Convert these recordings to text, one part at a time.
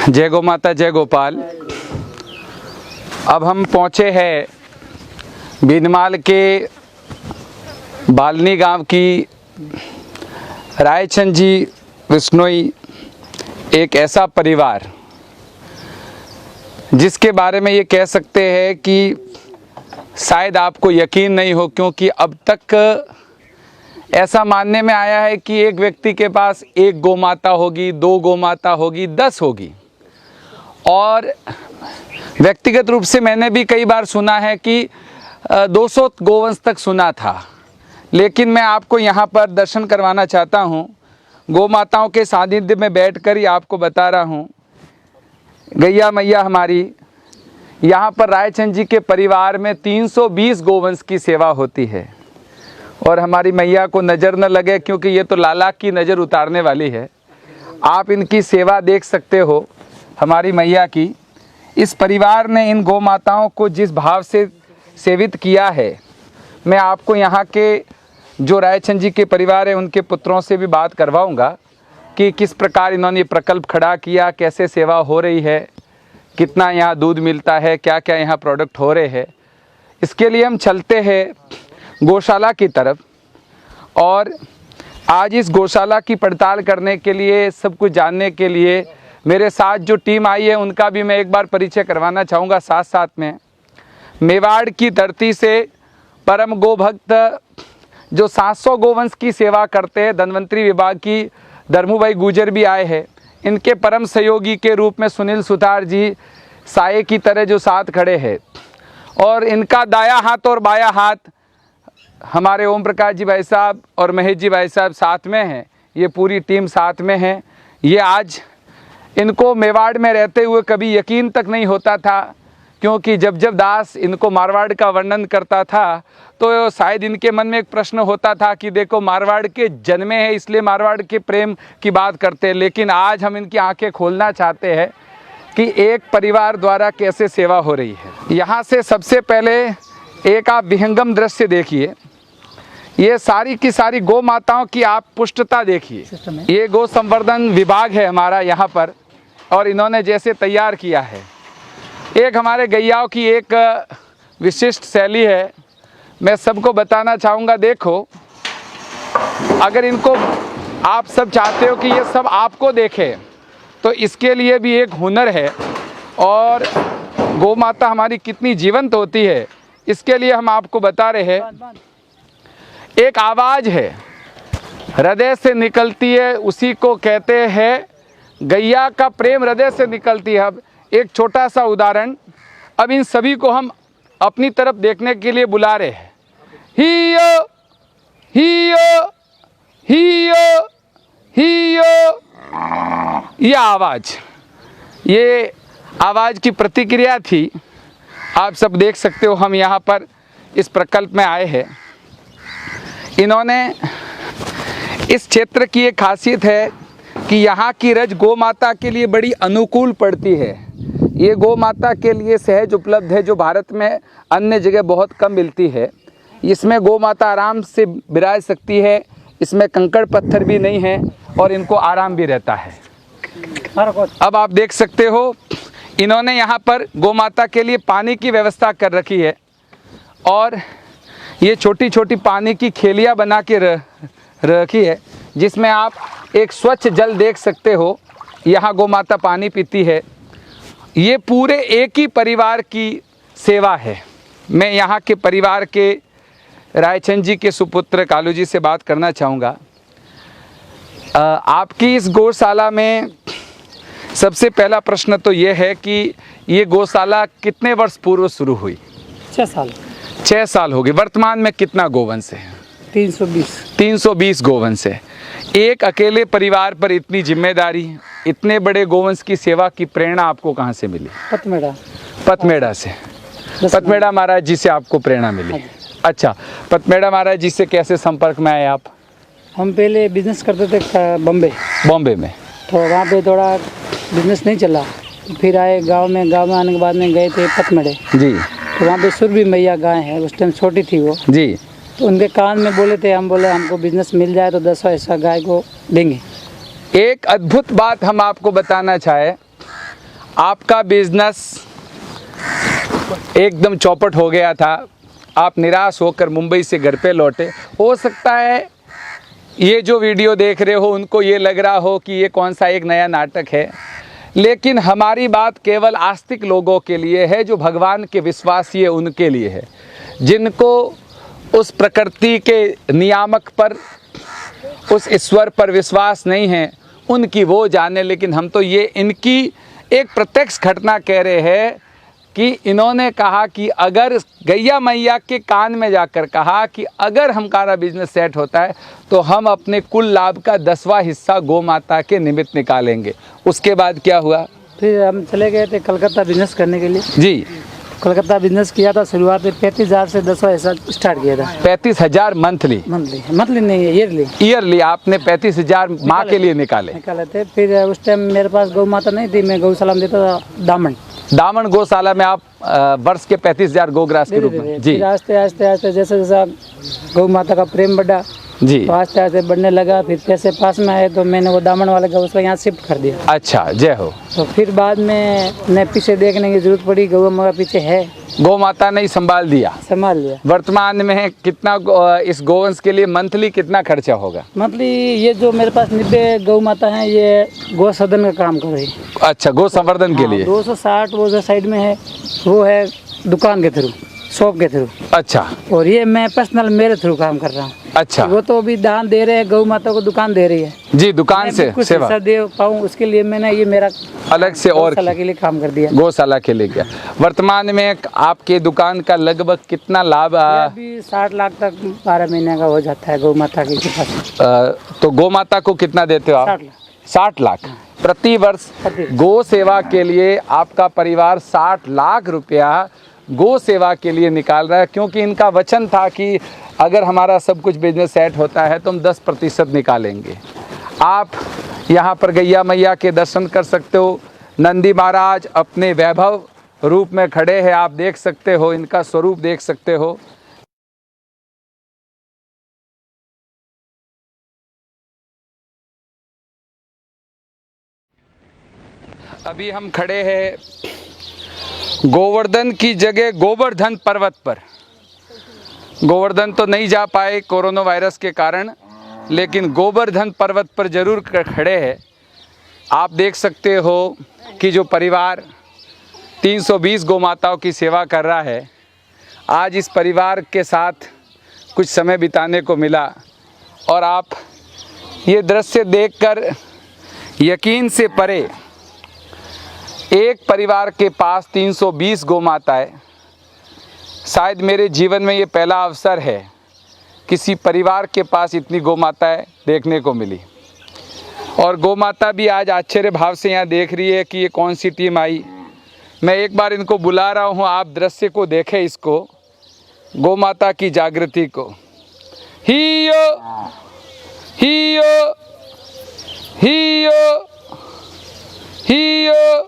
जय गौ माता जय गोपाल। अब हम पहुँचे हैं बीनमाल के बालनी गांव की रायचंद जी विश्नोई, एक ऐसा परिवार जिसके बारे में ये कह सकते हैं कि शायद आपको यकीन नहीं हो, क्योंकि अब तक ऐसा मानने में आया है कि एक व्यक्ति के पास एक गौ माता होगी, 2 गौ माता होगी, 10 होगी। और व्यक्तिगत रूप से मैंने भी कई बार सुना है कि 200 गोवंश तक सुना था। लेकिन मैं आपको यहाँ पर दर्शन करवाना चाहता हूँ, गौ माताओं के सानिध्य में बैठकर ही आपको बता रहा हूँ। गैया मैया हमारी यहाँ पर रायचंद जी के परिवार में 320 गोवंश की सेवा होती है। और हमारी मैया को नज़र न लगे, क्योंकि ये तो लाला की नज़र उतारने वाली है। आप इनकी सेवा देख सकते हो हमारी मैया की। इस परिवार ने इन गौ माताओं को जिस भाव से सेवित किया है, मैं आपको यहाँ के जो रायचंद जी के परिवार है उनके पुत्रों से भी बात करवाऊँगा कि किस प्रकार इन्होंने ये प्रकल्प खड़ा किया, कैसे सेवा हो रही है, कितना यहाँ दूध मिलता है, क्या क्या यहाँ प्रोडक्ट हो रहे हैं। इसके लिए हम चलते हैं गौशाला की तरफ। और आज इस गौशाला की पड़ताल करने के लिए, सब कुछ जानने के लिए मेरे साथ जो टीम आई है उनका भी मैं एक बार परिचय करवाना चाहूँगा। साथ साथ में मेवाड़ की धरती से परम गो भक्त जो 700 गोवंश की सेवा करते हैं, धन्वंतरी विभाग की धर्मू भाई गुजर भी आए हैं। इनके परम सहयोगी के रूप में सुनील सुतार जी साये की तरह जो साथ खड़े हैं। और इनका दाया हाथ और बाया हाथ हमारे ओम प्रकाश जी भाई साहब और महेश जी भाई साहब साथ में हैं। ये पूरी टीम साथ में है। ये आज इनको मेवाड़ में रहते हुए कभी यकीन तक नहीं होता था, क्योंकि जब जब दास इनको मारवाड़ का वर्णन करता था तो शायद इनके मन में एक प्रश्न होता था कि देखो मारवाड़ के जन्मे हैं इसलिए मारवाड़ के प्रेम की बात करते हैं। लेकिन आज हम इनकी आंखें खोलना चाहते हैं कि एक परिवार द्वारा कैसे सेवा हो रही है। यहाँ से सबसे पहले एक आप विहंगम दृश्य देखिए। ये सारी की सारी गौ माताओं की आप पुष्टता देखिए। ये गौ संवर्धन विभाग है हमारा यहाँ पर, और इन्होंने जैसे तैयार किया है। एक हमारे गैयाओं की एक विशिष्ट शैली है, मैं सबको बताना चाहूँगा। देखो, अगर इनको आप सब चाहते हो कि ये सब आपको देखे तो इसके लिए भी एक हुनर है। और गौ माता हमारी कितनी जीवंत होती है इसके लिए हम आपको बता रहे हैं। एक आवाज़ है, हृदय से निकलती है, उसी को कहते हैं गैया का प्रेम हृदय से निकलती है। अब एक छोटा सा उदाहरण, अब इन सभी को हम अपनी तरफ देखने के लिए बुला रहे हैं। हियो हियो हियो हियो, ये आवाज़ की प्रतिक्रिया थी। आप सब देख सकते हो, हम यहाँ पर इस प्रकल्प में आए हैं। इन्होंने इस क्षेत्र की एक खासियत है कि यहाँ की रज गौ माता के लिए बड़ी अनुकूल पड़ती है। ये गौ माता के लिए सहज उपलब्ध है, जो भारत में अन्य जगह बहुत कम मिलती है। इसमें गौ माता आराम से विराज सकती है, इसमें कंकड़ पत्थर भी नहीं है और इनको आराम भी रहता है। अब आप देख सकते हो, इन्होंने यहाँ पर गौ माता के लिए पानी की व्यवस्था कर रखी है। और ये छोटी छोटी पानी की खेलियाँ बना के रखी है, जिसमें आप एक स्वच्छ जल देख सकते हो। यहाँ गौ माता पानी पीती है। ये पूरे एक ही परिवार की सेवा है। मैं यहाँ के परिवार के रायचंद जी के सुपुत्र कालू जी से बात करना चाहूँगा। आपकी इस गौशाला में सबसे पहला प्रश्न तो ये है कि ये गौशाला कितने वर्ष पूर्व शुरू हुई? 6 साल हो गए। वर्तमान में कितना गोवंश है? 320 गोवंश है। एक अकेले परिवार पर इतनी जिम्मेदारी, इतने बड़े गोवंश की सेवा की प्रेरणा आपको कहाँ से मिली? पतमेड़ा से। पतमेड़ा महाराज जी से आपको प्रेरणा मिली। अच्छा, पतमेड़ा महाराज जी से कैसे संपर्क में आए आप? हम पहले बिजनेस करते थे बॉम्बे में, तो वहाँ पे थोड़ा बिजनेस नहीं चला। फिर आए गांव में आने के बाद में गए थे पतमेड़े जी। तो वहाँ पे सुरभि मैया गाय है, उस टाइम छोटी थी वो जी। तो उनके कान में बोले थे, हम बोले हमको बिजनेस मिल जाए तो 10 ऐसा गाय को देंगे। एक अद्भुत बात हम आपको बताना चाहे आपका बिजनेस एकदम चौपट हो गया था, आप निराश होकर मुंबई से घर पे लौटे। हो सकता है ये जो वीडियो देख रहे हो उनको ये लग रहा हो कि ये कौन सा एक नया नाटक है, लेकिन हमारी बात केवल आस्तिक लोगों के लिए है, जो भगवान के विश्वासी है उनके लिए है, जिनको उस प्रकृति के नियामक पर, उस ईश्वर पर विश्वास नहीं है, उनकी वो जाने। लेकिन हम तो ये इनकी एक प्रत्यक्ष घटना कह रहे हैं कि इन्होंने कहा कि अगर गैया मैया के कान में जाकर कहा कि अगर हमारा बिजनेस सेट होता है तो हम अपने कुल लाभ का 10वां हिस्सा गौ माता के निमित्त निकालेंगे। उसके बाद क्या हुआ? फिर हम चले गए थे कलकत्ता बिजनेस करने के लिए जी। कलकत्ता बिजनेस किया था। शुरुआत में 35,000 से 10वां हिस्सा स्टार्ट किया था। 35,000 मंथली नहीं है, ईयरली आपने 35,000 माँ के लिए निकाले थे। फिर उस टाइम मेरे पास गौ माता नहीं थी, मैं गौशाला में देता था दामन गौशाला में आप वर्ष के 35,000 गोग्रास के रूप में। जी। आस्ते आस्ते जैसे जैसा गौ माता का प्रेम बढ़ा जी, तो आस्ते आस्ते बढ़ने लगा। फिर पैसे पास में आए तो मैंने वो दामन वाले गौशाला यहाँ शिफ्ट कर दिया। अच्छा, जय हो। तो फिर बाद में न पीछे देखने की जरूरत पड़ी, गौ माता पीछे है, गौ माता ने संभाल लिया। वर्तमान में कितना इस गोवंश के लिए मंथली कितना खर्चा होगा? मंथली ये जो मेरे पास 90 गौ माता है, ये गौ सदन का काम कर रही है। अच्छा, गौ संवर्धन के लिए 260 वो जो साइड में है वो है दुकान के थ्रू, शॉप के थ्रू। अच्छा। और ये मैं पर्सनल मेरे थ्रू काम कर रहा हूँ। अच्छा। वो तो अभी दान दे रहे हैं, गौ माता को दुकान दे रही है। जी, दुकान से सेवा दे पाऊँ उसके लिए मैंने ये मेरा अलग से और गौशाला के लिए काम कर दिया। गौशाला के लिए किया। वर्तमान में आपके दुकान का लगभग कितना लाभ? अभी 60 लाख तक 12 महीने का हो जाता है गौ माता के पास। तो गौ माता को कितना देते हो आप? 60 लाख प्रति वर्ष गौ सेवा के लिए। आपका परिवार 60 लाख रुपया गौ सेवा के लिए निकाल रहा है, क्योंकि इनका वचन था कि अगर हमारा सब कुछ बिजनेस सेट होता है तो हम 10% निकालेंगे। आप यहाँ पर गैया मैया के दर्शन कर सकते हो। नंदी महाराज अपने वैभव रूप में खड़े हैं, आप देख सकते हो, इनका स्वरूप देख सकते हो। अभी हम खड़े हैं गोवर्धन की जगह गोवर्धन पर्वत पर। गोवर्धन तो नहीं जा पाए कोरोना वायरस के कारण, लेकिन गोवर्धन पर्वत पर जरूर खड़े हैं। आप देख सकते हो कि जो परिवार 320 गौ माताओं की सेवा कर रहा है, आज इस परिवार के साथ कुछ समय बिताने को मिला। और आप ये दृश्य देखकर यकीन से परे, एक परिवार के पास 320 गौ माताएं, शायद मेरे जीवन में ये पहला अवसर है किसी परिवार के पास इतनी गौ माताएं देखने को मिली। और गौ माता भी आज आश्चर्य भाव से यहाँ देख रही है कि ये कौन सी टीम आई। मैं एक बार इनको बुला रहा हूँ, आप दृश्य को देखें, इसको, गौ माता की जागृति को। हियो हियो हियो हियो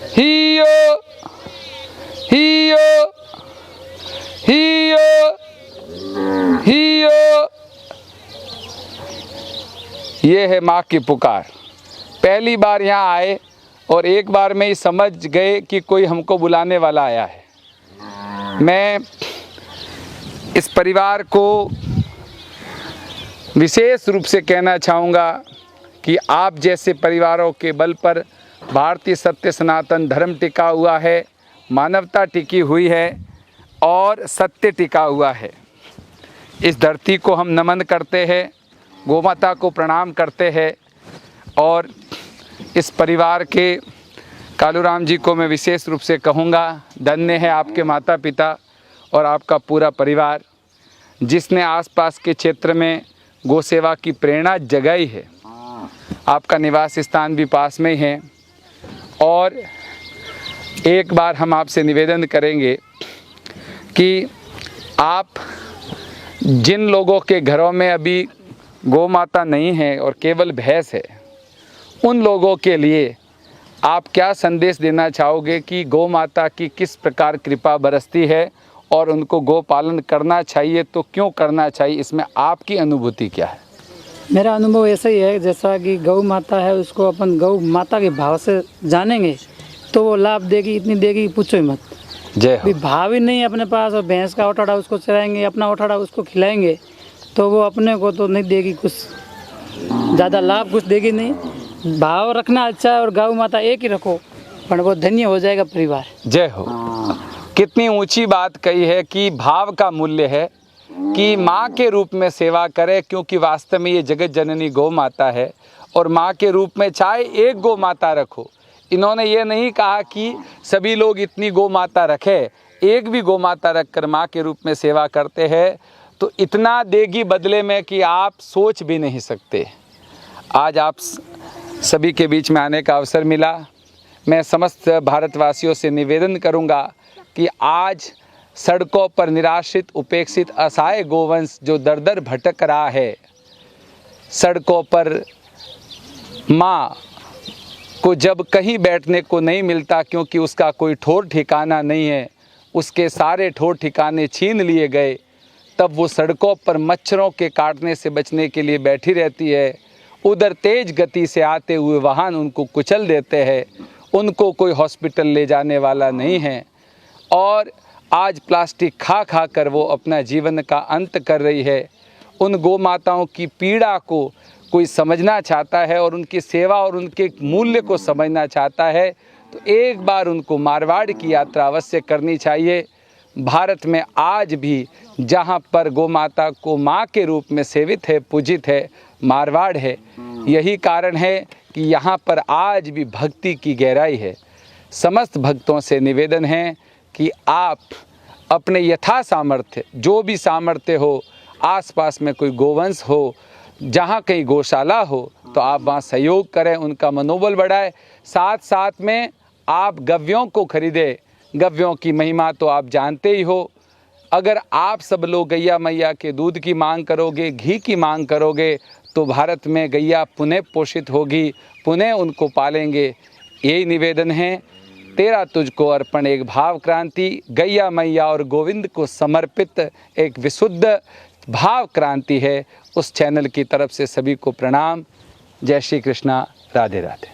हियो हियो हियो हियो। ये है माँ की पुकार। पहली बार यहाँ आए और एक बार में ही समझ गए कि कोई हमको बुलाने वाला आया है। मैं इस परिवार को विशेष रूप से कहना चाहूँगा कि आप जैसे परिवारों के बल पर भारतीय सत्य सनातन धर्म टिका हुआ है, मानवता टिकी हुई है और सत्य टिका हुआ है। इस धरती को हम नमन करते हैं, गोमाता को प्रणाम करते हैं। और इस परिवार के कालूराम जी को मैं विशेष रूप से कहूँगा, धन्य है आपके माता पिता और आपका पूरा परिवार, जिसने आसपास के क्षेत्र में गौ सेवा की प्रेरणा जगाई है। आपका निवास स्थान भी पास में ही है। और एक बार हम आपसे निवेदन करेंगे कि आप जिन लोगों के घरों में अभी गौ माता नहीं है और केवल भैंस है, उन लोगों के लिए आप क्या संदेश देना चाहोगे कि गौ माता की किस प्रकार कृपा बरसती है और उनको गौ पालन करना चाहिए तो क्यों करना चाहिए, इसमें आपकी अनुभूति क्या है? मेरा अनुभव ऐसा ही है, जैसा कि गौ माता है उसको अपन गौ माता के भाव से जानेंगे तो वो लाभ देगी, इतनी देगी पूछो ही मत। जय भी हो। भाव ही नहीं अपने पास, और भैंस का ओठाड़ा उसको चराएंगे, अपना ओठाड़ा उसको खिलाएंगे, तो वो अपने को तो नहीं देगी कुछ, ज़्यादा लाभ कुछ देगी नहीं। भाव रखना अच्छा है, और गौ माता एक ही रखो, पर वो धन्य हो जाएगा परिवार। जय हो। कितनी ऊंची बात कही है कि भाव का मूल्य है कि माँ के रूप में सेवा करें, क्योंकि वास्तव में ये जगत जननी गौ माता है, और माँ के रूप में चाहे एक गौ माता रखो। इन्होंने ये नहीं कहा कि सभी लोग इतनी गौ माता रखें, एक भी गौ माता रख कर माँ के रूप में सेवा करते हैं तो इतना देगी बदले में कि आप सोच भी नहीं सकते। आज आप सभी के बीच में आने का अवसर मिला। मैं समस्त भारतवासियों से निवेदन करूंगा कि आज सड़कों पर निराश्रित, उपेक्षित, असहाय गोवंश जो दर दर भटक रहा है, सड़कों पर माँ को जब कहीं बैठने को नहीं मिलता क्योंकि उसका कोई ठौर ठिकाना नहीं है, उसके सारे ठौर ठिकाने छीन लिए गए, तब वो सड़कों पर मच्छरों के काटने से बचने के लिए बैठी रहती है। उधर तेज गति से आते हुए वाहन उनको कुचल देते हैं, उनको कोई हॉस्पिटल ले जाने वाला नहीं है, और आज प्लास्टिक खा खा कर वो अपना जीवन का अंत कर रही है। उन गौ माताओं की पीड़ा को कोई समझना चाहता है और उनकी सेवा और उनके मूल्य को समझना चाहता है तो एक बार उनको मारवाड़ की यात्रा अवश्य करनी चाहिए। भारत में आज भी जहाँ पर गौ माता को माँ के रूप में सेवित है, पूजित है, मारवाड़ है। यही कारण है कि यहाँ पर आज भी भक्ति की गहराई है। समस्त भक्तों से निवेदन है कि आप अपने यथा सामर्थ्य, जो भी सामर्थ्य हो, आसपास में कोई गोवंश हो, जहाँ कहीं गौशाला हो तो आप वहाँ सहयोग करें, उनका मनोबल बढ़ाएं। साथ साथ में आप गव्यों को खरीदें। गव्यों की महिमा तो आप जानते ही हो। अगर आप सब लोग गैया मैया के दूध की मांग करोगे, घी की मांग करोगे, तो भारत में गैया पुनः पोषित होगी, पुनः उनको पालेंगे। यही निवेदन है। तेरा तुझको अर्पण एक भाव क्रांति, गैया मैया और गोविंद को समर्पित एक विशुद्ध भाव क्रांति है। उस चैनल की तरफ से सभी को प्रणाम। जय श्री कृष्णा, राधे राधे।